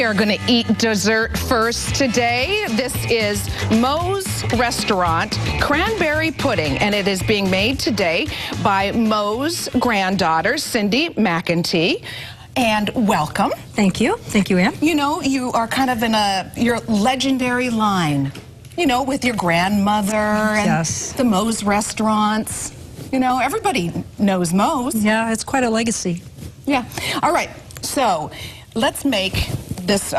We are going to eat dessert first today. This is Mo's Restaurant Cranberry Pudding, and it is being made today by Mo's granddaughter, Cindy McEntee. And welcome. Thank you. Thank you, Ann. You know, you are kind of in your legendary line, you know, with your grandmother and yes. the Mo's restaurants. You know, everybody knows Mo's. Yeah, it's quite a legacy. Yeah. All right. So let's make this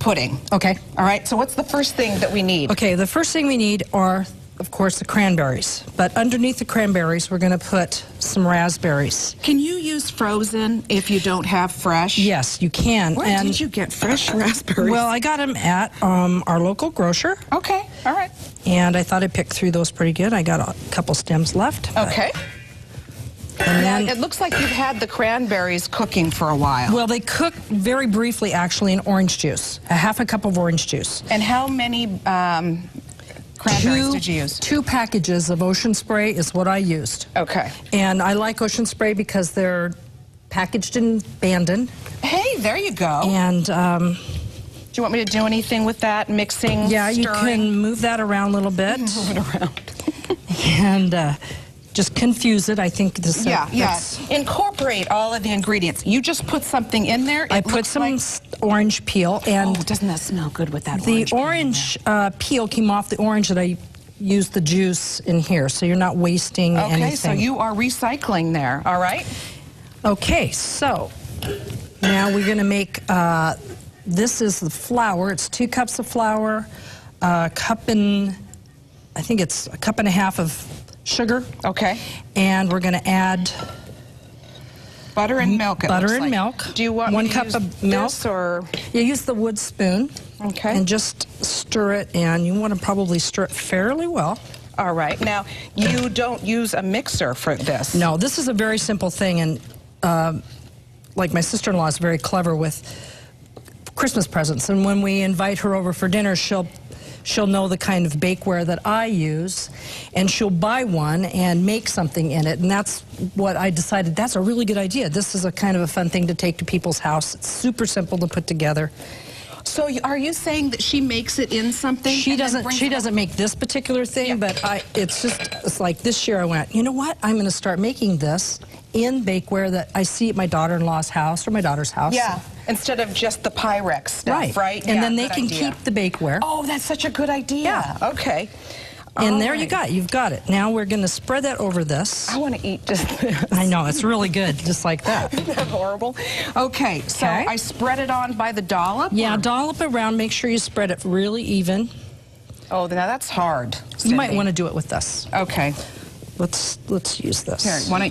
pudding. Okay. All right. So what's the first thing that we need? Okay, the first thing we need are, of course, the cranberries. But underneath the cranberries, we're going to put some raspberries. Can you use frozen if you don't have fresh? Yes, you can. Where did you get fresh raspberries? Well, I got them at our local grocer. Okay. All right. And I thought I picked through those pretty good. I got a couple stems left. Okay. And then, it looks like you've had the cranberries cooking for a while. Well, they cook very briefly, actually, in orange juice. A half a cup of orange juice. And how many cranberries did you use? 2 packages of Ocean Spray is what I used. Okay. And I like Ocean Spray because they're packaged in Bandon. Hey, there you go. And do you want me to do anything with that? Mixing, yeah, stirring? you can move that around a little bit. Move it around. And just confuse it. I think this. Yeah. Incorporate all of the ingredients. You just put something in there. I put some orange peel, and oh, doesn't that smell good with that? The orange peel came off the orange that I used the juice in here, so you're not wasting anything. Okay, so you are recycling there. All right. Okay, so now we're going to make. This is the flour. It's 2 cups of flour, I think it's a cup and a half of sugar. Okay. And we're going to add butter and milk. Butter and milk. Do you want 1 cup of milk, or you use the wood spoon? Okay. And just stir it, and you want to probably stir it fairly well. All right. Now, you don't use a mixer for this. No, this is a very simple thing, and like my sister-in-law is very clever with Christmas presents, and when we invite her over for dinner, she'll know the kind of bakeware that I use, and she'll buy one and make something in it. And that's what I decided, that's a really good idea. This is a kind of a fun thing to take to people's house. It's super simple to put together. So are you saying that she makes it in something? She doesn't make this particular thing, but it's like this year I went, you know what? I'm going to start making this in bakeware that I see at my daughter-in-law's house or my daughter's house. Yeah. Instead of just the Pyrex stuff, right? And then they can keep the bakeware. Oh, that's such a good idea. Yeah. Okay. And there you got it. You've got it. Now we're going to spread that over this. I want to eat just this. I know. It's really good, just like that. Isn't that horrible? Okay. So I spread it on by the dollop? Yeah, dollop around. Make sure you spread it really even. Oh, now that's hard, Cindy. You might want to do it with this. Okay. Let's use this. Here,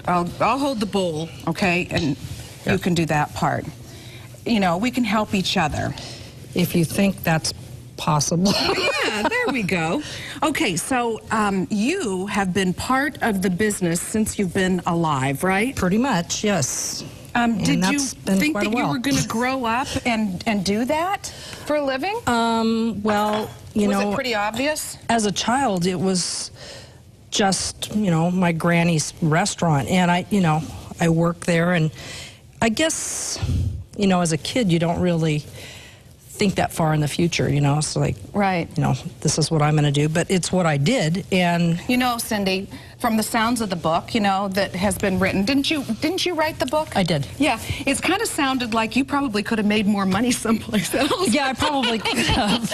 I'll hold the bowl, okay? And you can do that part. You know, we can help each other. If you think that's possible. Yeah, there we go. Okay, so you have been part of the business since you've been alive, right? Pretty much, yes. Did you think that you were going to grow up and do that for a living? Well, you know. Was it pretty obvious? As a child, it was just, you know, my granny's restaurant. And I worked there, and I guess, you know, as a kid, you don't really think that far in the future, you know. So like, right, you know, this is what I'm going to do, but it's what I did. And you know, Cindy, from the sounds of the book, you know, that has been written, didn't you write the book? I did. Yeah, it's kind of sounded like you probably could have made more money someplace else. Yeah, I probably could have.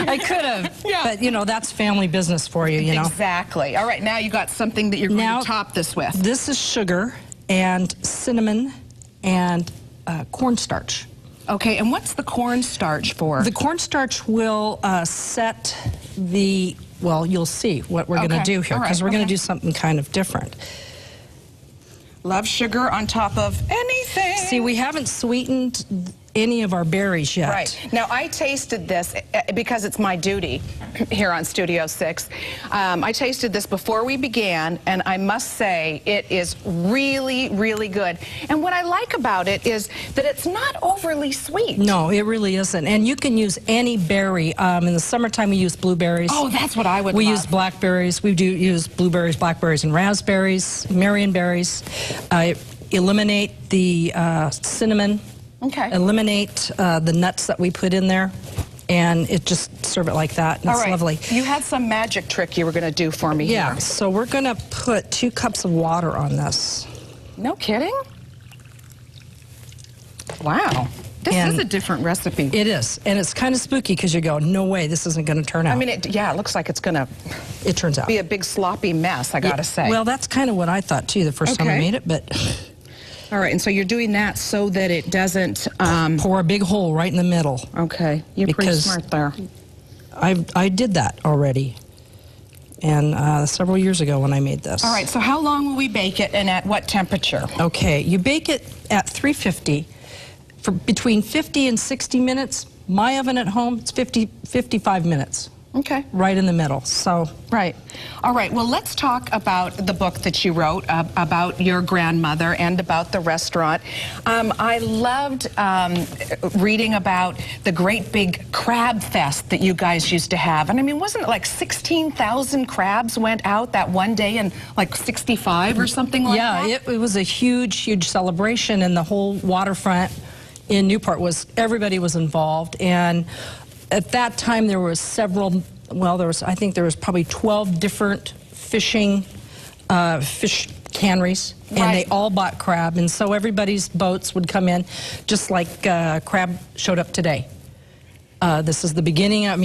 I could have. Yeah. But you know, that's family business for you, you know. Exactly. All right, now you got something that you're going to top this with. This is sugar and cinnamon and cornstarch. Okay, and what's the cornstarch for? The cornstarch will set the, well, you'll see what we're going to do here, because we're going to do something kind of different. Love sugar on top of anything. See, we haven't sweetened any of our berries yet. Right. Now, I tasted this because it's my duty here on Studio 6. I tasted this before we began, and I must say it is really, really good. And what I like about it is that it's not overly sweet. No, it really isn't. And you can use any berry. In the summertime, we use blueberries. Oh, that's what I would love. We use blackberries. We do use blueberries, blackberries, and raspberries, Marion berries. Eliminate the cinnamon Okay. eliminate the nuts that we put in there, and just serve it like that, and All it's right. lovely. You had some magic trick you were going to do for me Yeah, here. so we're going to put 2 cups of water on this. No kidding? Wow. This And is a different recipe. It is, and it's kind of spooky because you go, no way, this isn't going to turn out. I mean, yeah, it looks like it's going to it turns out. be a big sloppy mess, I got to say. Well, that's kind of what I thought, too, the first time I Okay. made it, but All right, and so you're doing that so that it doesn't... pour a big hole right in the middle. okay, you're pretty Because- smart there. I did that already, and several years ago when I made this. All right, so how long will we bake it, and at what temperature? Okay, you bake it at 350 for between 50 and 60 minutes. My oven at home, it's 55 minutes, Okay. right in the middle. So, Right. All right. Well, let's talk about the book that you wrote about your grandmother and about the restaurant. I loved reading about the great big crab fest that you guys used to have. And I mean, wasn't it like 16,000 crabs went out that one day in like 65 or something like that? yeah, it was a huge, huge celebration, and the whole waterfront in Newport everybody was involved. And at that time, there was I think there was probably 12 different fish canneries, and Right. they all bought crab, and so everybody's boats would come in, just like crab showed up today. This is the beginning of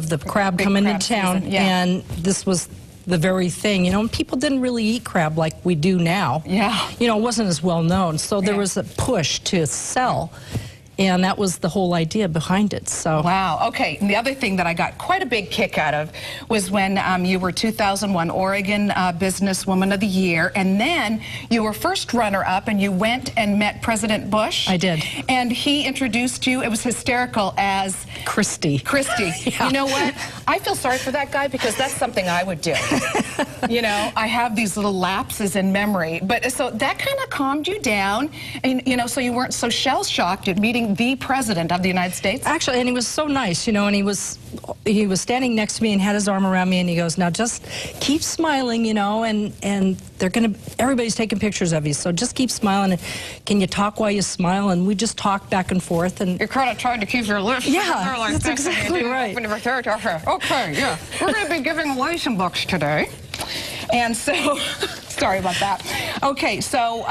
the crab Big coming crab into town, season, yeah. and this was the very thing, and people didn't really eat crab like we do now. Yeah. It wasn't as well known, so there Yeah. was a push to sell, and that was the whole idea behind it. So Wow. Okay. And the other thing that I got quite a big kick out of was when you were 2001 Oregon Businesswoman of the Year, and then you were first runner-up, and you went and met President Bush. I did. And he introduced you. It was hysterical as Christy. You know what? I feel sorry for that guy because that's something I would do. I have these little lapses in memory. But so that kind of calmed you down, and so you weren't so shell-shocked at meeting the President of the United States. Actually, and he was so nice, and he was standing next to me and had his arm around me, and he goes, "Now just keep smiling, and everybody's taking pictures of you, so just keep smiling. And can you talk while you smile?" And we just talked back and forth, and You're kind of trying to keep your lips. Yeah, like that's this, exactly and right. Okay, yeah. We're going to be giving away some books today. And so, sorry about that. Okay, so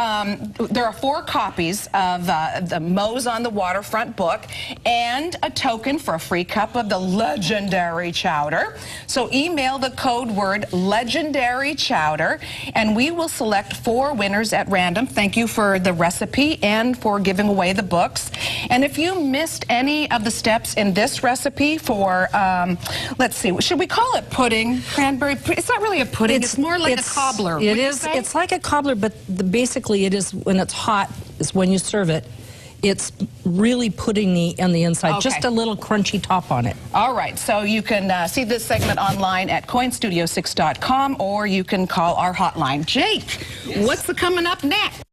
there are 4 copies of the Moe's on the Waterfront book and a token for a free cup of the legendary chowder. So email the code word legendary chowder, and we will select 4 winners at random. Thank you for the recipe and for giving away the books. And if you missed any of the steps in this recipe for, let's see, should we call it pudding? Cranberry? It's not really a pudding. It's more like a cobbler. It wouldn't you is. say? It's like a cobbler, but basically it is when it's hot is when you serve it. It's really puddingy on the inside, Okay. just a little crunchy top on it. All right, so you can see this segment online at KOINstudio6.com, or you can call our hotline. Jake, what's coming up next?